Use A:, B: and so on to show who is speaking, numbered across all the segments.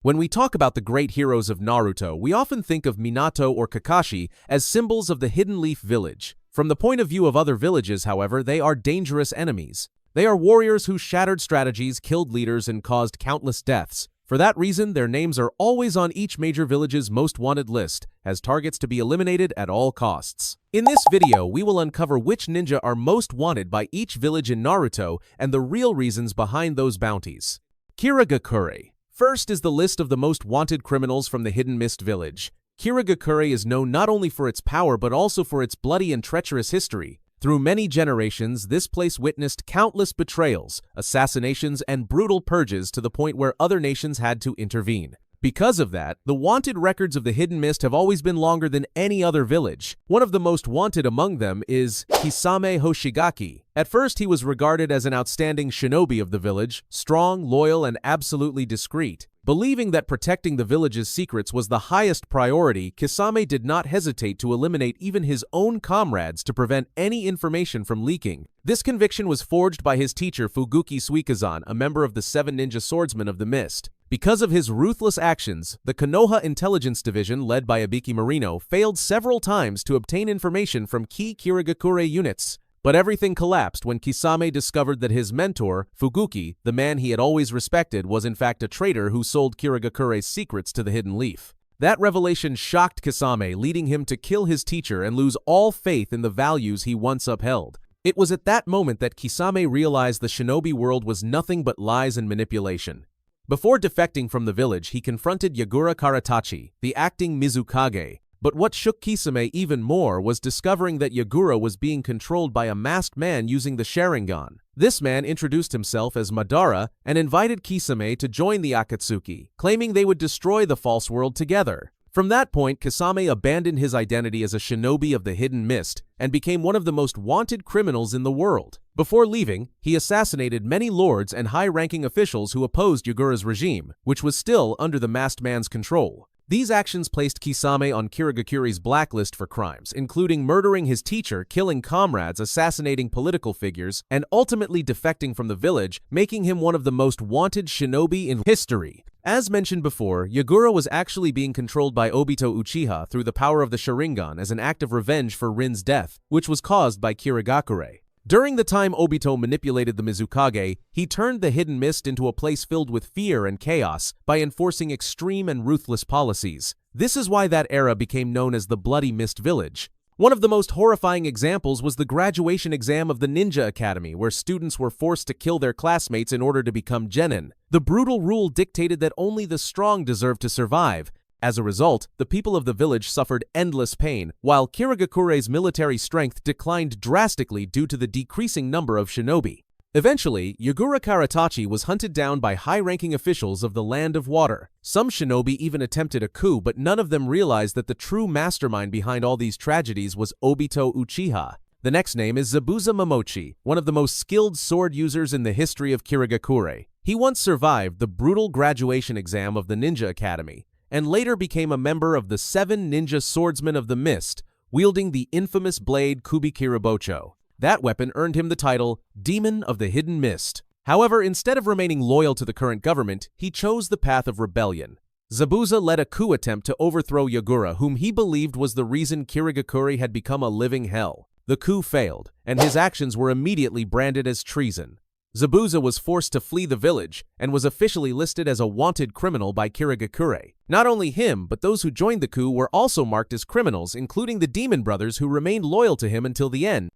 A: When we talk about the great heroes of Naruto, we often think of Minato or Kakashi as symbols of the Hidden Leaf Village. From the point of view of other villages, however, they are dangerous enemies. They are warriors who shattered strategies, killed leaders, and caused countless deaths. For that reason, their names are always on each major village's most wanted list, as targets to be eliminated at all costs. In this video, we will uncover which ninja are most wanted by each village in Naruto and the real reasons behind those bounties. Kirigakure. First is the list of the most wanted criminals from the Hidden Mist Village. Kirigakure is known not only for its power but also for its bloody and treacherous history. Through many generations, this place witnessed countless betrayals, assassinations, and brutal purges to the point where other nations had to intervene. Because of that, the wanted records of the Hidden Mist have always been longer than any other village. One of the most wanted among them is Kisame Hoshigaki. At first, he was regarded as an outstanding shinobi of the village, strong, loyal, and absolutely discreet. Believing that protecting the village's secrets was the highest priority, Kisame did not hesitate to eliminate even his own comrades to prevent any information from leaking. This conviction was forged by his teacher Fuguki Suikazan, a member of the 7 Ninja Swordsmen of the Mist. Because of his ruthless actions, the Konoha Intelligence Division, led by Ibiki Marino, failed several times to obtain information from key Kirigakure units. But everything collapsed when Kisame discovered that his mentor, Fuguki, the man he had always respected, was in fact a traitor who sold Kirigakure's secrets to the Hidden Leaf. That revelation shocked Kisame, leading him to kill his teacher and lose all faith in the values he once upheld. It was at that moment that Kisame realized the shinobi world was nothing but lies and manipulation. Before defecting from the village, he confronted Yagura Karatachi, the acting Mizukage. But what shook Kisame even more was discovering that Yagura was being controlled by a masked man using the Sharingan. This man introduced himself as Madara and invited Kisame to join the Akatsuki, claiming they would destroy the false world together. From that point, Kisame abandoned his identity as a shinobi of the Hidden Mist and became one of the most wanted criminals in the world. Before leaving, he assassinated many lords and high-ranking officials who opposed Yagura's regime, which was still under the masked man's control. These actions placed Kisame on Kirigakure's blacklist for crimes, including murdering his teacher, killing comrades, assassinating political figures, and ultimately defecting from the village, making him one of the most wanted shinobi in history. As mentioned before, Yagura was actually being controlled by Obito Uchiha through the power of the Sharingan as an act of revenge for Rin's death, which was caused by Kirigakure. During the time Obito manipulated the Mizukage, he turned the Hidden Mist into a place filled with fear and chaos by enforcing extreme and ruthless policies. This is why that era became known as the Bloody Mist Village. One of the most horrifying examples was the graduation exam of the Ninja Academy, where students were forced to kill their classmates in order to become genin. The brutal rule dictated that only the strong deserved to survive. As a result, the people of the village suffered endless pain, while Kirigakure's military strength declined drastically due to the decreasing number of shinobi. Eventually, Yagura Karatachi was hunted down by high-ranking officials of the Land of Water. Some shinobi even attempted a coup, but none of them realized that the true mastermind behind all these tragedies was Obito Uchiha. The next name is Zabuza Momochi, one of the most skilled sword users in the history of Kirigakure. He once survived the brutal graduation exam of the Ninja Academy, and later became a member of the 7 Ninja Swordsmen of the Mist, wielding the infamous blade Kubikiribocho. That weapon earned him the title Demon of the Hidden Mist. However, instead of remaining loyal to the current government, he chose the path of rebellion. Zabuza led a coup attempt to overthrow Yagura, whom he believed was the reason Kirigakure had become a living hell. The coup failed, and his actions were immediately branded as treason. Zabuza was forced to flee the village and was officially listed as a wanted criminal by Kirigakure. Not only him, but those who joined the coup were also marked as criminals, including the Demon Brothers who remained loyal to him until the end.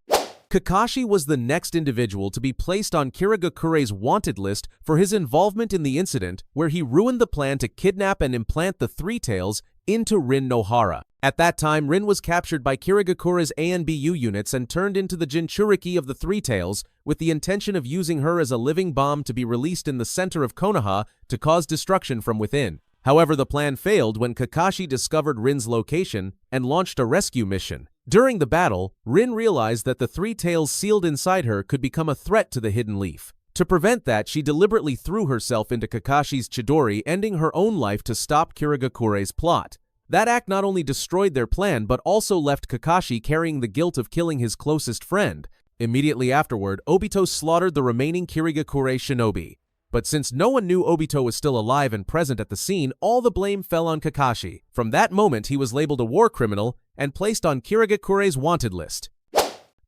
A: Kakashi was the next individual to be placed on Kirigakure's wanted list for his involvement in the incident where he ruined the plan to kidnap and implant the Three Tails into Rin Nohara. At that time, Rin was captured by Kirigakure's ANBU units and turned into the Jinchuriki of the Three Tails with the intention of using her as a living bomb to be released in the center of Konoha to cause destruction from within. However, the plan failed when Kakashi discovered Rin's location and launched a rescue mission. During the battle, Rin realized that the Three Tails sealed inside her could become a threat to the Hidden Leaf. To prevent that, she deliberately threw herself into Kakashi's Chidori, ending her own life to stop Kirigakure's plot. That act not only destroyed their plan, but also left Kakashi carrying the guilt of killing his closest friend. Immediately afterward, Obito slaughtered the remaining Kirigakure shinobi. But since no one knew Obito was still alive and present at the scene, all the blame fell on Kakashi. From that moment, he was labeled a war criminal and placed on Kirigakure's wanted list.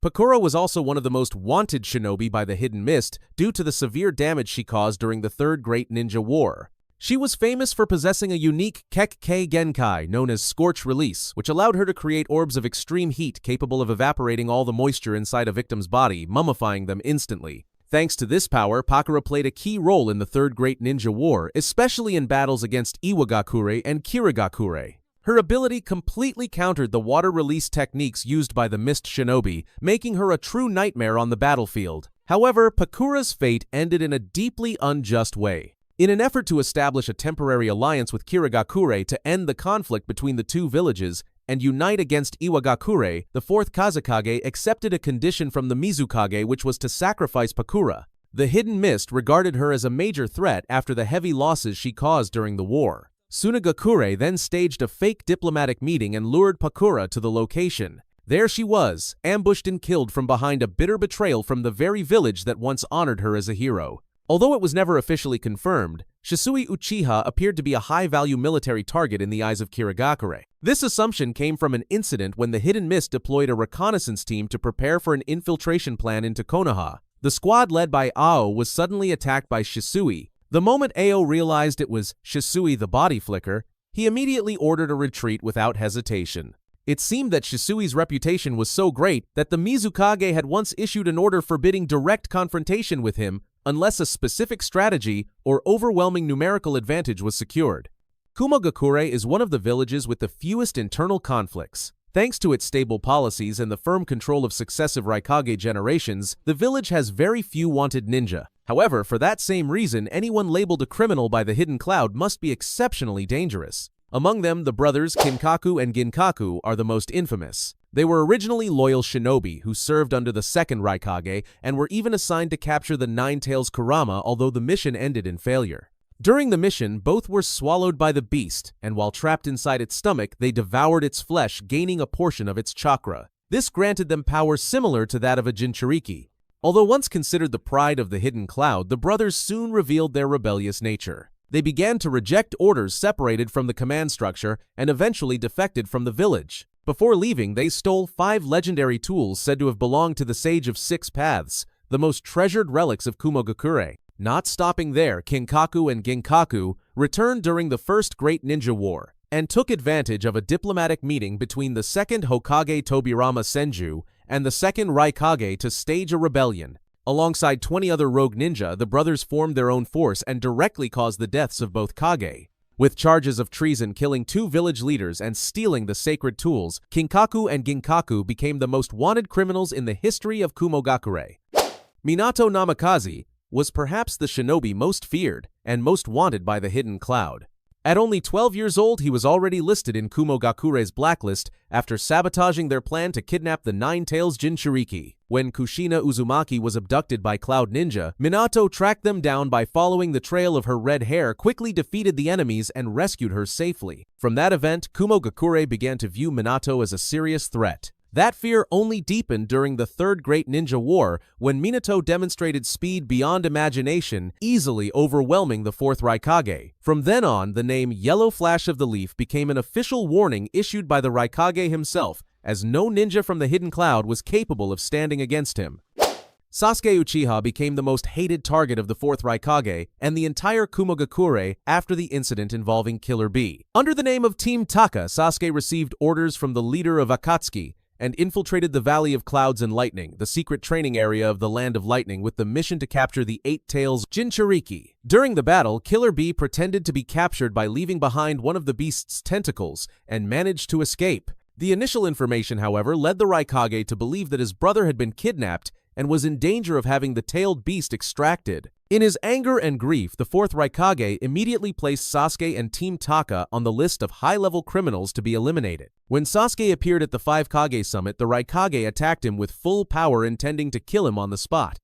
A: Pakura was also one of the most wanted shinobi by the Hidden Mist due to the severe damage she caused during the Third Great Ninja War. She was famous for possessing a unique Kekkei Genkai known as Scorch Release, which allowed her to create orbs of extreme heat capable of evaporating all the moisture inside a victim's body, mummifying them instantly. Thanks to this power, Pakura played a key role in the Third Great Ninja War, especially in battles against Iwagakure and Kirigakure. Her ability completely countered the water release techniques used by the Mist Shinobi, making her a true nightmare on the battlefield. However, Pakura's fate ended in a deeply unjust way. In an effort to establish a temporary alliance with Kirigakure to end the conflict between the two villages and unite against Iwagakure, the fourth Kazekage accepted a condition from the Mizukage, which was to sacrifice Pakura. The Hidden Mist regarded her as a major threat after the heavy losses she caused during the war. Tsunagakure then staged a fake diplomatic meeting and lured Pakura to the location. There she was, ambushed and killed from behind a bitter betrayal from the very village that once honored her as a hero. Although it was never officially confirmed, Shisui Uchiha appeared to be a high-value military target in the eyes of Kirigakure. This assumption came from an incident when the Hidden Mist deployed a reconnaissance team to prepare for an infiltration plan into Konoha. The squad led by Ao was suddenly attacked by Shisui. The moment Ao realized it was Shisui the body flicker, he immediately ordered a retreat without hesitation. It seemed that Shisui's reputation was so great that the Mizukage had once issued an order forbidding direct confrontation with him unless a specific strategy or overwhelming numerical advantage was secured. Kumogakure is one of the villages with the fewest internal conflicts. Thanks to its stable policies and the firm control of successive Raikage generations, the village has very few wanted ninja. However, for that same reason, anyone labeled a criminal by the Hidden Cloud must be exceptionally dangerous. Among them, the brothers Kinkaku and Ginkaku are the most infamous. They were originally loyal shinobi who served under the second Raikage and were even assigned to capture the Nine-Tails Kurama, although the mission ended in failure. During the mission, both were swallowed by the beast, and while trapped inside its stomach, they devoured its flesh, gaining a portion of its chakra. This granted them power similar to that of a Jinchuriki. Although once considered the pride of the Hidden Cloud, the brothers soon revealed their rebellious nature. They began to reject orders separated from the command structure and eventually defected from the village. Before leaving, they stole 5 legendary tools said to have belonged to the Sage of Six Paths, the most treasured relics of Kumogakure. Not stopping there, Kinkaku and Ginkaku returned during the First Great Ninja War and took advantage of a diplomatic meeting between the second Hokage Tobirama Senju and the second Raikage to stage a rebellion. Alongside 20 other rogue ninja, the brothers formed their own force and directly caused the deaths of both Kage. With charges of treason, killing 2 village leaders, and stealing the sacred tools, Kinkaku and Ginkaku became the most wanted criminals in the history of Kumogakure. Minato Namikaze was perhaps the shinobi most feared and most wanted by the Hidden Cloud. At only 12 years old, he was already listed in Kumogakure's blacklist after sabotaging their plan to kidnap the Nine-Tails Jinchuriki. When Kushina Uzumaki was abducted by Cloud Ninja, Minato tracked them down by following the trail of her red hair, quickly defeated the enemies, and rescued her safely. From that event, Kumogakure began to view Minato as a serious threat. That fear only deepened during the Third Great Ninja War, when Minato demonstrated speed beyond imagination, easily overwhelming the fourth Raikage. From then on, the name Yellow Flash of the Leaf became an official warning issued by the Raikage himself, as no ninja from the Hidden Cloud was capable of standing against him. Sasuke Uchiha became the most hated target of the fourth Raikage and the entire Kumogakure after the incident involving Killer Bee. Under the name of Team Taka, Sasuke received orders from the leader of Akatsuki and infiltrated the Valley of Clouds and Lightning, the secret training area of the Land of Lightning, with the mission to capture the Eight-Tails Jinchuriki. During the battle, Killer Bee pretended to be captured by leaving behind one of the beast's tentacles and managed to escape. The initial information, however, led the Raikage to believe that his brother had been kidnapped and was in danger of having the tailed beast extracted. In his anger and grief, the fourth Raikage immediately placed Sasuke and Team Taka on the list of high-level criminals to be eliminated. When Sasuke appeared at the 5 Kage summit, the Raikage attacked him with full power, intending to kill him on the spot.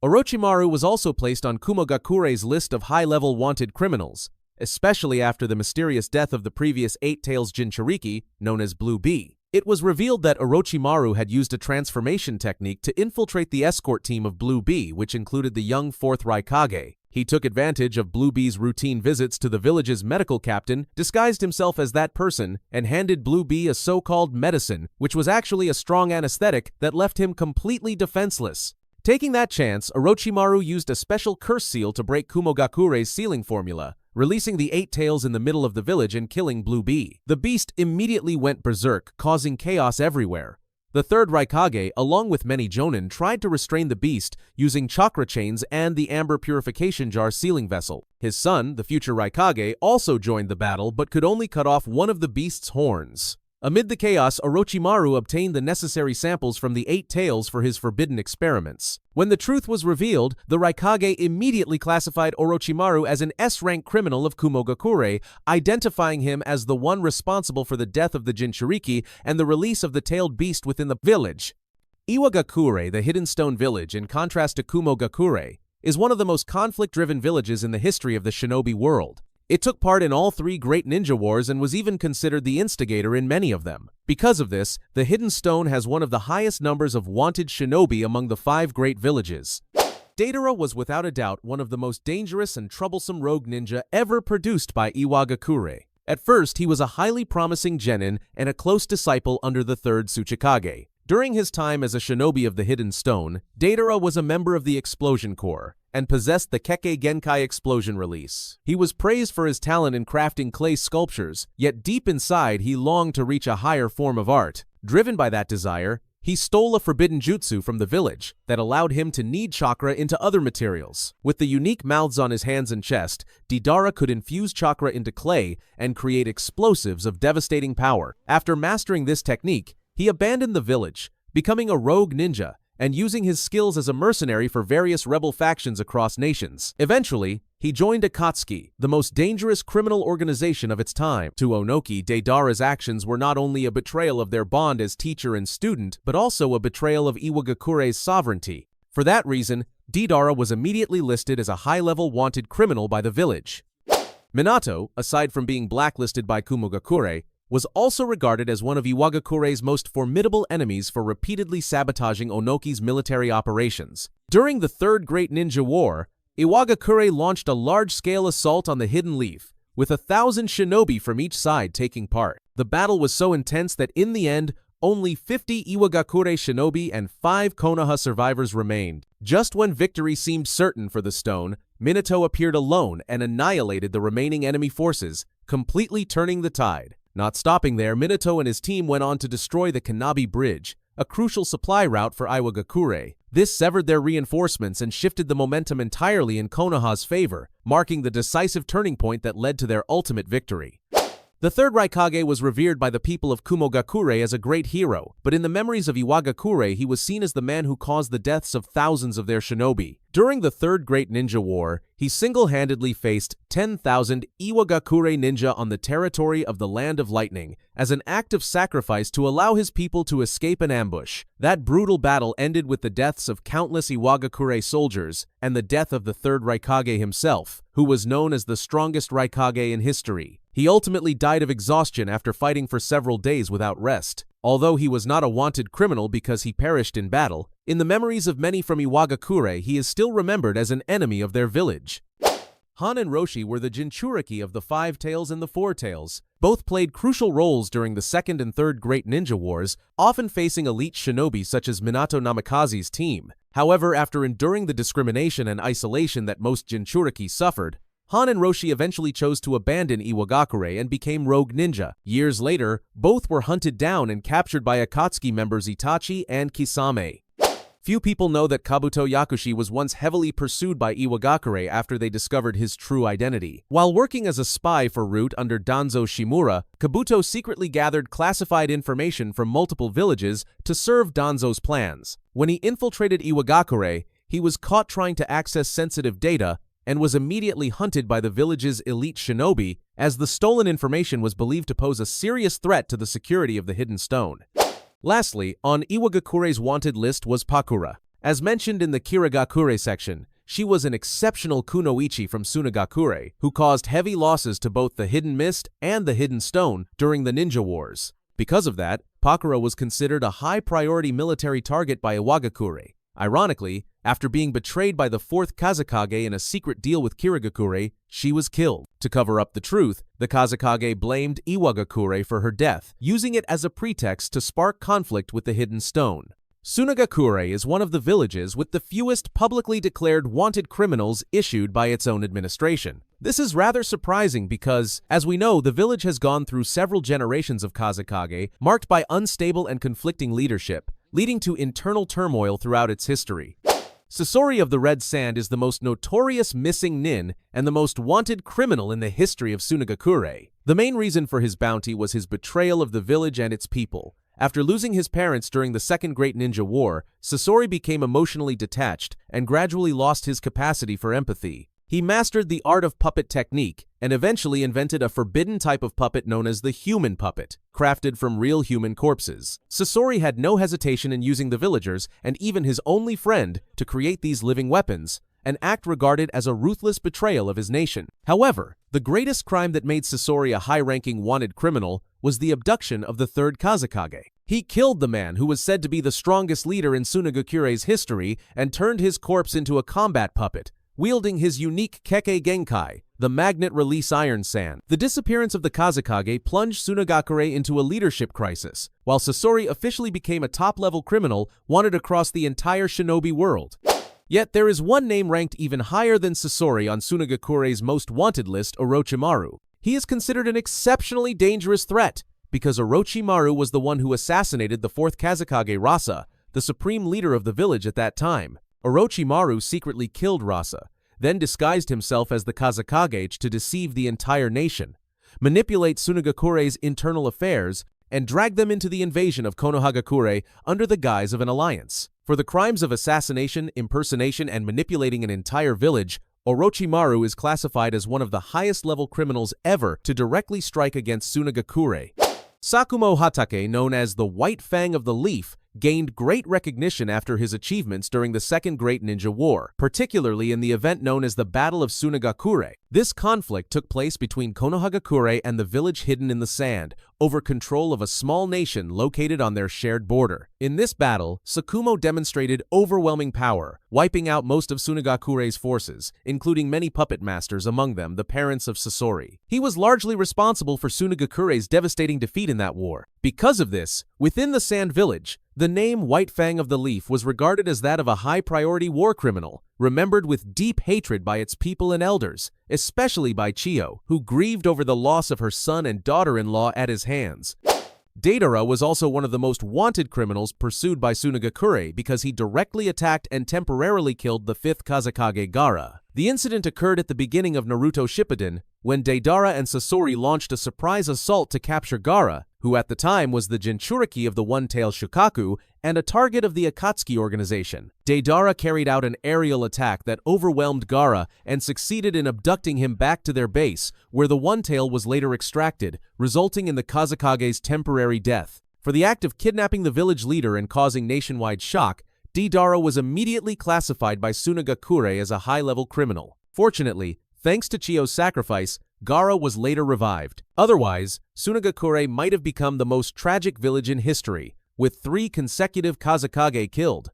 A: Orochimaru was also placed on Kumogakure's list of high-level wanted criminals, especially after the mysterious death of the previous Eight-Tails Jinchuriki, known as Blue Bee. It was revealed that Orochimaru had used a transformation technique to infiltrate the escort team of Blue Bee, which included the young 4th Raikage. He took advantage of Blue Bee's routine visits to the village's medical captain, disguised himself as that person, and handed Blue Bee a so-called medicine, which was actually a strong anesthetic that left him completely defenseless. Taking that chance, Orochimaru used a special curse seal to break Kumogakure's sealing formula, releasing the 8 tails in the middle of the village and killing Blue Bee. The beast immediately went berserk, causing chaos everywhere. The third Raikage, along with many Jonin, tried to restrain the beast using chakra chains and the amber purification jar sealing vessel. His son, the future Raikage, also joined the battle but could only cut off one of the beast's horns. Amid the chaos, Orochimaru obtained the necessary samples from the 8 tails for his forbidden experiments. When the truth was revealed, the Raikage immediately classified Orochimaru as an S-rank criminal of Kumogakure, identifying him as the one responsible for the death of the Jinchuriki and the release of the tailed beast within the village. Iwagakure, the Hidden Stone Village, in contrast to Kumogakure, is one of the most conflict-driven villages in the history of the shinobi world. It took part in all 3 great ninja wars and was even considered the instigator in many of them. Because of this, the Hidden Stone has one of the highest numbers of wanted shinobi among the 5 great villages. Deidara was without a doubt one of the most dangerous and troublesome rogue ninja ever produced by Iwagakure. At first, he was a highly promising genin and a close disciple under the 3rd Tsuchikage. During his time as a shinobi of the Hidden Stone, Deidara was a member of the Explosion Corps and possessed the Kekkei Genkai explosion release. He was praised for his talent in crafting clay sculptures, yet deep inside he longed to reach a higher form of art. Driven by that desire, he stole a forbidden jutsu from the village that allowed him to knead chakra into other materials. With the unique mouths on his hands and chest, Deidara could infuse chakra into clay and create explosives of devastating power. After mastering this technique, he abandoned the village, becoming a rogue ninja and using his skills as a mercenary for various rebel factions across nations. Eventually, he joined Akatsuki, the most dangerous criminal organization of its time. To Onoki, Deidara's actions were not only a betrayal of their bond as teacher and student, but also a betrayal of Iwagakure's sovereignty. For that reason, Deidara was immediately listed as a high-level wanted criminal by the village. Minato, aside from being blacklisted by Kumogakure, was also regarded as one of Iwagakure's most formidable enemies for repeatedly sabotaging Onoki's military operations. During the Third Great Ninja War, Iwagakure launched a large-scale assault on the Hidden Leaf, with 1,000 shinobi from each side taking part. The battle was so intense that in the end, only 50 Iwagakure shinobi and 5 Konoha survivors remained. Just when victory seemed certain for the stone, Minato appeared alone and annihilated the remaining enemy forces, completely turning the tide. Not stopping there, Minato and his team went on to destroy the Kanabi Bridge, a crucial supply route for Iwagakure. This severed their reinforcements and shifted the momentum entirely in Konoha's favor, marking the decisive turning point that led to their ultimate victory. The third Raikage was revered by the people of Kumogakure as a great hero, but in the memories of Iwagakure he was seen as the man who caused the deaths of thousands of their shinobi. During the Third Great Ninja War, he single-handedly faced 10,000 Iwagakure ninja on the territory of the Land of Lightning as an act of sacrifice to allow his people to escape an ambush. That brutal battle ended with the deaths of countless Iwagakure soldiers and the death of the third Raikage himself, who was known as the strongest Raikage in history. He ultimately died of exhaustion after fighting for several days without rest. Although he was not a wanted criminal because he perished in battle, in the memories of many from Iwagakure he is still remembered as an enemy of their village. Han and Roshi were the Jinchuriki of the Five Tails and the Four Tails. Both played crucial roles during the Second and Third Great Ninja Wars, often facing elite shinobi such as Minato Namikaze's team. However, after enduring the discrimination and isolation that most Jinchuriki suffered, Han and Roshi eventually chose to abandon Iwagakure and became rogue ninja. Years later, both were hunted down and captured by Akatsuki members Itachi and Kisame. Few people know that Kabuto Yakushi was once heavily pursued by Iwagakure after they discovered his true identity. While working as a spy for Root under Danzo Shimura, Kabuto secretly gathered classified information from multiple villages to serve Danzo's plans. When he infiltrated Iwagakure, he was caught trying to access sensitive data and was immediately hunted by the village's elite shinobi, as the stolen information was believed to pose a serious threat to the security of the Hidden Stone. Lastly, on Iwagakure's wanted list was Pakura. As mentioned in the Kirigakure section, she was an exceptional kunoichi from Tsunagakure, who caused heavy losses to both the Hidden Mist and the Hidden Stone during the Ninja Wars. Because of that, Pakura was considered a high-priority military target by Iwagakure. Ironically, after being betrayed by the 4th Kazekage in a secret deal with Kirigakure, she was killed. To cover up the truth, the Kazekage blamed Iwagakure for her death, using it as a pretext to spark conflict with the Hidden Stone. Sunagakure is one of the villages with the fewest publicly declared wanted criminals issued by its own administration. This is rather surprising because, as we know, the village has gone through several generations of Kazekage, marked by unstable and conflicting leadership, leading to internal turmoil throughout its history. Sasori of the Red Sand is the most notorious missing nin and the most wanted criminal in the history of Sunagakure. The main reason for his bounty was his betrayal of the village and its people. After losing his parents during the Second Great Ninja War, Sasori became emotionally detached and gradually lost his capacity for empathy. He mastered the art of puppet technique and eventually invented a forbidden type of puppet known as the human puppet, crafted from real human corpses. Sasori had no hesitation in using the villagers and even his only friend to create these living weapons, an act regarded as a ruthless betrayal of his nation. However, the greatest crime that made Sasori a high-ranking wanted criminal was the abduction of the 3rd Kazekage. He killed the man who was said to be the strongest leader in Sunagakure's history and turned his corpse into a combat puppet, wielding his unique Kekkei Genkai, the magnet release iron sand. The disappearance of the Kazekage plunged Sunagakure into a leadership crisis, while Sasori officially became a top-level criminal wanted across the entire Shinobi world. Yet there is one name ranked even higher than Sasori on Sunagakure's most wanted list, Orochimaru. He is considered an exceptionally dangerous threat because Orochimaru was the one who assassinated the 4th Kazekage Rasa, the supreme leader of the village at that time. Orochimaru secretly killed Rasa, then disguised himself as the Kazekage to deceive the entire nation, manipulate Sunagakure's internal affairs, and drag them into the invasion of Konohagakure under the guise of an alliance. For the crimes of assassination, impersonation, and manipulating an entire village, Orochimaru is classified as one of the highest-level criminals ever to directly strike against Sunagakure. Sakumo Hatake, known as the White Fang of the Leaf, gained great recognition after his achievements during the Second Great Ninja War, particularly in the event known as the Battle of Sunagakure. This conflict took place between Konohagakure and the village hidden in the sand, over control of a small nation located on their shared border. In this battle, Sakumo demonstrated overwhelming power, wiping out most of Sunagakure's forces, including many puppet masters, among them the parents of Sasori. He was largely responsible for Sunagakure's devastating defeat in that war. Because of this, within the Sand Village, the name White Fang of the Leaf was regarded as that of a high-priority war criminal, remembered with deep hatred by its people and elders, especially by Chiyo, who grieved over the loss of her son and daughter-in-law at his hands. Deidara was also one of the most wanted criminals pursued by Sunagakure because he directly attacked and temporarily killed the 5th Kazekage Gaara. The incident occurred at the beginning of Naruto Shippuden, when Deidara and Sasori launched a surprise assault to capture Gaara, who at the time was the Jinchuriki of the One-Tail Shukaku and a target of the Akatsuki organization. Deidara carried out an aerial attack that overwhelmed Gaara and succeeded in abducting him back to their base, where the One-Tail was later extracted, resulting in the Kazekage's temporary death. For the act of kidnapping the village leader and causing nationwide shock, Deidara was immediately classified by Sunagakure as a high-level criminal. Fortunately, thanks to Chiyo's sacrifice, Gaara was later revived. Otherwise, Sunagakure might have become the most tragic village in history, with 3 consecutive Kazekage killed.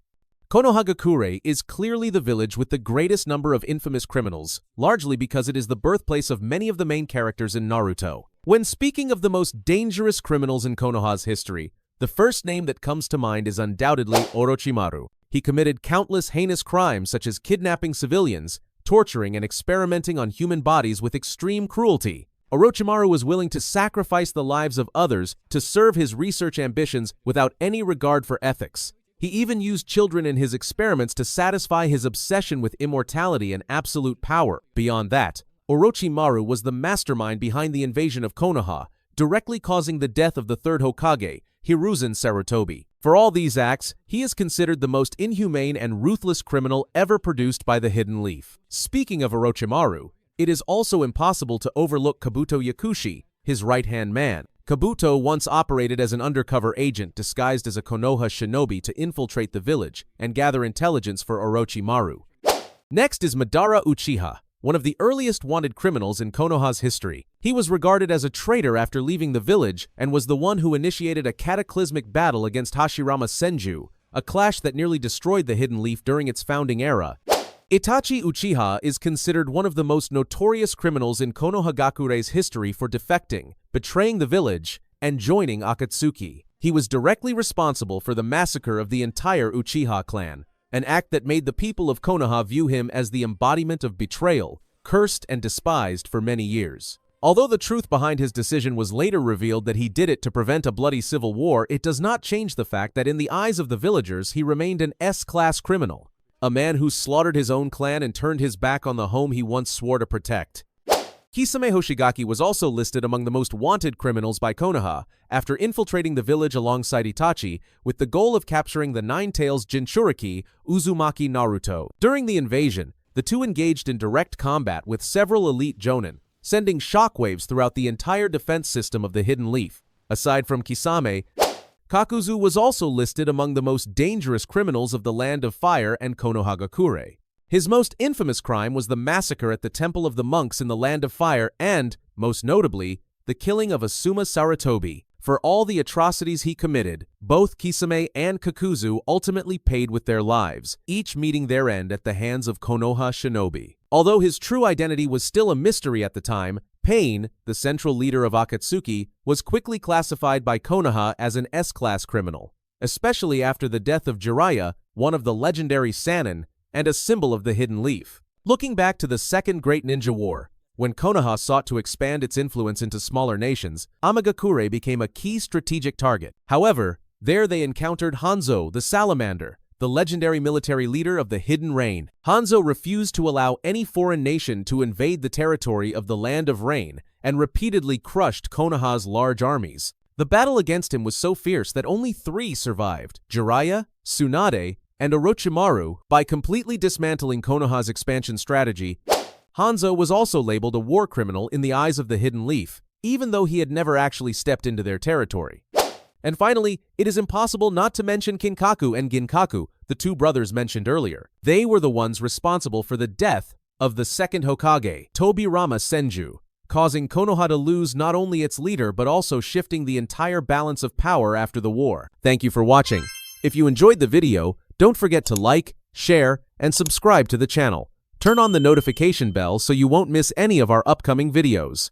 A: Konohagakure is clearly the village with the greatest number of infamous criminals, largely because it is the birthplace of many of the main characters in Naruto. When speaking of the most dangerous criminals in Konoha's history, the first name that comes to mind is undoubtedly Orochimaru. He committed countless heinous crimes such as kidnapping civilians, torturing and experimenting on human bodies with extreme cruelty. Orochimaru was willing to sacrifice the lives of others to serve his research ambitions without any regard for ethics. He even used children in his experiments to satisfy his obsession with immortality and absolute power. Beyond that, Orochimaru was the mastermind behind the invasion of Konoha, directly causing the death of the 3rd Hokage, Hiruzen Sarutobi. For all these acts, he is considered the most inhumane and ruthless criminal ever produced by the Hidden Leaf. Speaking of Orochimaru, it is also impossible to overlook Kabuto Yakushi, his right-hand man. Kabuto once operated as an undercover agent disguised as a Konoha shinobi to infiltrate the village and gather intelligence for Orochimaru. Next is Madara Uchiha, one of the earliest wanted criminals in Konoha's history. He was regarded as a traitor after leaving the village and was the one who initiated a cataclysmic battle against Hashirama Senju, a clash that nearly destroyed the Hidden Leaf during its founding era. Itachi Uchiha is considered one of the most notorious criminals in Konohagakure's history for defecting, betraying the village, and joining Akatsuki. He was directly responsible for the massacre of the entire Uchiha clan, an act that made the people of Konoha view him as the embodiment of betrayal, cursed and despised for many years. Although the truth behind his decision was later revealed that he did it to prevent a bloody civil war, it does not change the fact that in the eyes of the villagers he remained an S-class criminal, a man who slaughtered his own clan and turned his back on the home he once swore to protect. Kisame Hoshigaki was also listed among the most wanted criminals by Konoha after infiltrating the village alongside Itachi with the goal of capturing the Nine-Tails Jinchuriki Uzumaki Naruto. During the invasion, the two engaged in direct combat with several elite jonin, sending shockwaves throughout the entire defense system of the Hidden Leaf. Aside from Kisame, Kakuzu was also listed among the most dangerous criminals of the Land of Fire and Konohagakure. His most infamous crime was the massacre at the Temple of the Monks in the Land of Fire and, most notably, the killing of Asuma Sarutobi. For all the atrocities he committed, both Kisame and Kakuzu ultimately paid with their lives, each meeting their end at the hands of Konoha Shinobi. Although his true identity was still a mystery at the time, Pain, the central leader of Akatsuki, was quickly classified by Konoha as an S-class criminal, especially after the death of Jiraiya, one of the legendary Sannin, and a symbol of the Hidden Leaf. Looking back to the Second Great Ninja War, when Konoha sought to expand its influence into smaller nations, Amagakure became a key strategic target. However, there they encountered Hanzo the Salamander, the legendary military leader of the Hidden Rain. Hanzo refused to allow any foreign nation to invade the territory of the Land of Rain and repeatedly crushed Konoha's large armies. The battle against him was so fierce that only 3 survived: Jiraiya, Tsunade, and Orochimaru. By completely dismantling Konoha's expansion strategy, Hanzo was also labeled a war criminal in the eyes of the Hidden Leaf, even though he had never actually stepped into their territory. And finally, it is impossible not to mention Kinkaku and Ginkaku, the 2 brothers mentioned earlier. They were the ones responsible for the death of the second Hokage, Tobirama Senju, causing Konoha to lose not only its leader but also shifting the entire balance of power after the war. Thank you for watching. If you enjoyed the video, don't forget to like, share, and subscribe to the channel. Turn on the notification bell so you won't miss any of our upcoming videos.